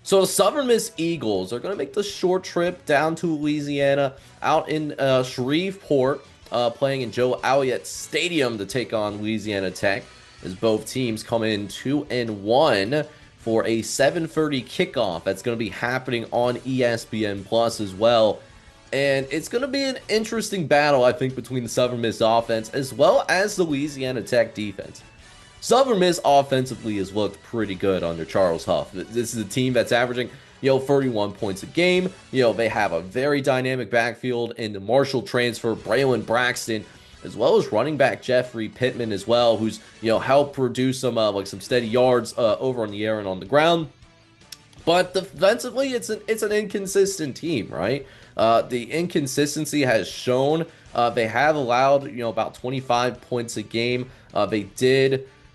So the Southern Miss Eagles are going to make the short trip down to Louisiana, out in Shreveport, playing in Joe Alliott Stadium to take on Louisiana Tech, as both teams come in 2-1 for a 7:30 kickoff. That's going to be happening on ESPN Plus as well. And it's going to be an interesting battle, I think, between the Southern Miss offense as well as the Louisiana Tech defense. Southern Miss offensively has looked pretty good under Charles Huff. This is a team that's averaging, 31 points a game. They have a very dynamic backfield in the Marshall transfer, Braylon Braxton, as well as running back Jeffrey Pittman as well, who's, helped produce some steady yards over on the air and on the ground. But defensively, it's an inconsistent team, right? The inconsistency has shown. They have allowed, about 25 points a game.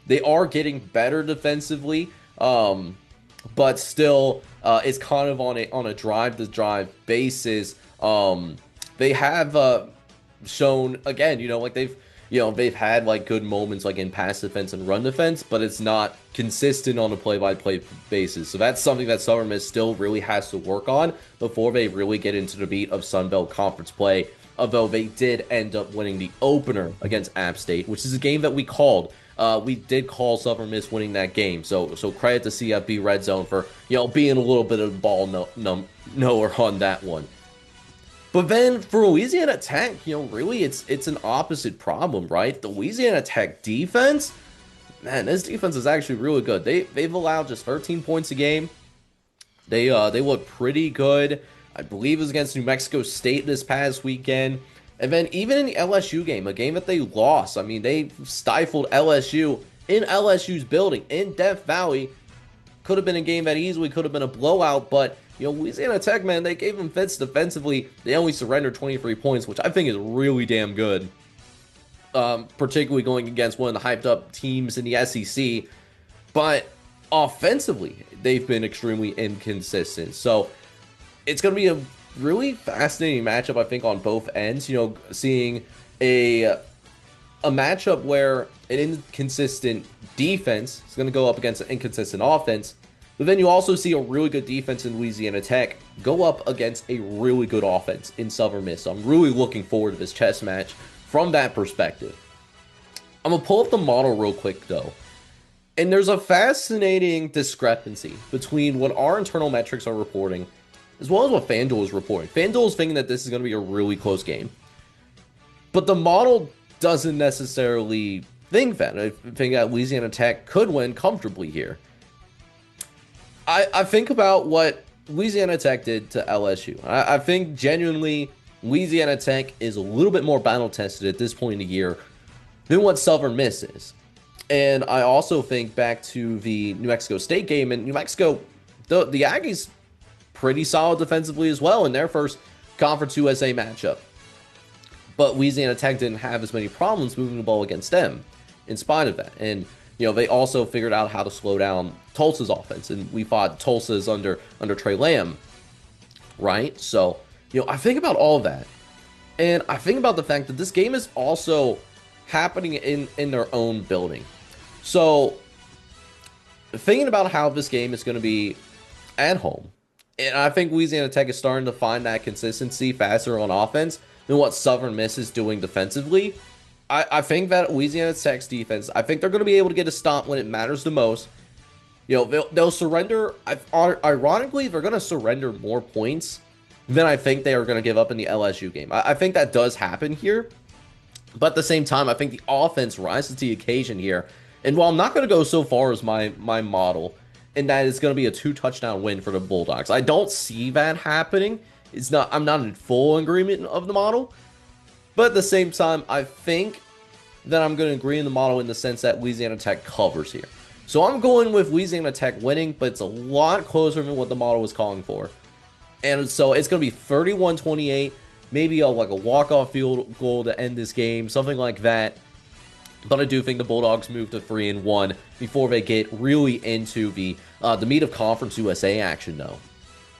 They are getting better defensively, but still, it's kind of on a drive-to-drive basis. They have shown again, they've had like good moments like in pass defense and run defense, but it's not consistent on a play-by-play basis. So that's something that Southern Miss still really has to work on before they really get into the meat of Sun Belt Conference play. Although they did end up winning the opener against App State, which is a game that we called. We did call Southern Miss winning that game, so credit to CFB Redzone for being a little bit of a ball knower on that one. But then for Louisiana Tech, really it's an opposite problem, right? The Louisiana Tech defense, man, this defense is actually really good. They've allowed just 13 points a game. They look pretty good. I believe it was against New Mexico State this past weekend. And then even in the LSU game, a game that they lost, I mean, they stifled LSU in LSU's building in Death Valley. Could have been a game that easily could have been a blowout, but, Louisiana Tech, man, they gave them fits defensively. They only surrendered 23 points, which I think is really damn good, particularly going against one of the hyped-up teams in the SEC. But offensively, they've been extremely inconsistent. So it's going to be a really fascinating matchup, I think, on both ends. Seeing a matchup where an inconsistent defense is going to go up against an inconsistent offense, but then you also see a really good defense in Louisiana Tech go up against a really good offense in Southern Miss. So I'm really looking forward to this chess match from that perspective. I'm going to pull up the model real quick, though. And there's a fascinating discrepancy between what our internal metrics are reporting as well as what FanDuel is reporting. FanDuel is thinking that this is going to be a really close game. But the model doesn't necessarily think that. I think that Louisiana Tech could win comfortably here. I think about what Louisiana Tech did to LSU. I think genuinely Louisiana Tech is a little bit more battle-tested at this point in the year than what Southern Miss is. And I also think back to the New Mexico State game. And New Mexico, the Aggies, pretty solid defensively as well in their first Conference USA matchup. But Louisiana Tech didn't have as many problems moving the ball against them in spite of that. And, they also figured out how to slow down Tulsa's offense. And we fought Tulsa's under Trey Lamb, right? So, I think about all of that. And I think about the fact that this game is also happening in their own building. So, thinking about how this game is going to be at home, and I think Louisiana Tech is starting to find that consistency faster on offense than what Southern Miss is doing defensively. I think that Louisiana Tech's defense, I think they're going to be able to get a stop when it matters the most. They'll surrender. Ironically, they're going to surrender more points than I think they are going to give up in the LSU game. I think that does happen here. But at the same time, I think the offense rises to the occasion here. And while I'm not going to go so far as my model, in that it's going to be a 2-touchdown win for the Bulldogs, I don't see that happening. I'm not in full agreement of the model. But at the same time, I think that I'm going to agree in the model in the sense that Louisiana Tech covers here. So I'm going with Louisiana Tech winning, but it's a lot closer than what the model was calling for. And so it's going to be 31-28, maybe a walk-off field goal to end this game, something like that. But I do think the Bulldogs move to 3-1 before they get really into the meat of Conference USA action, though.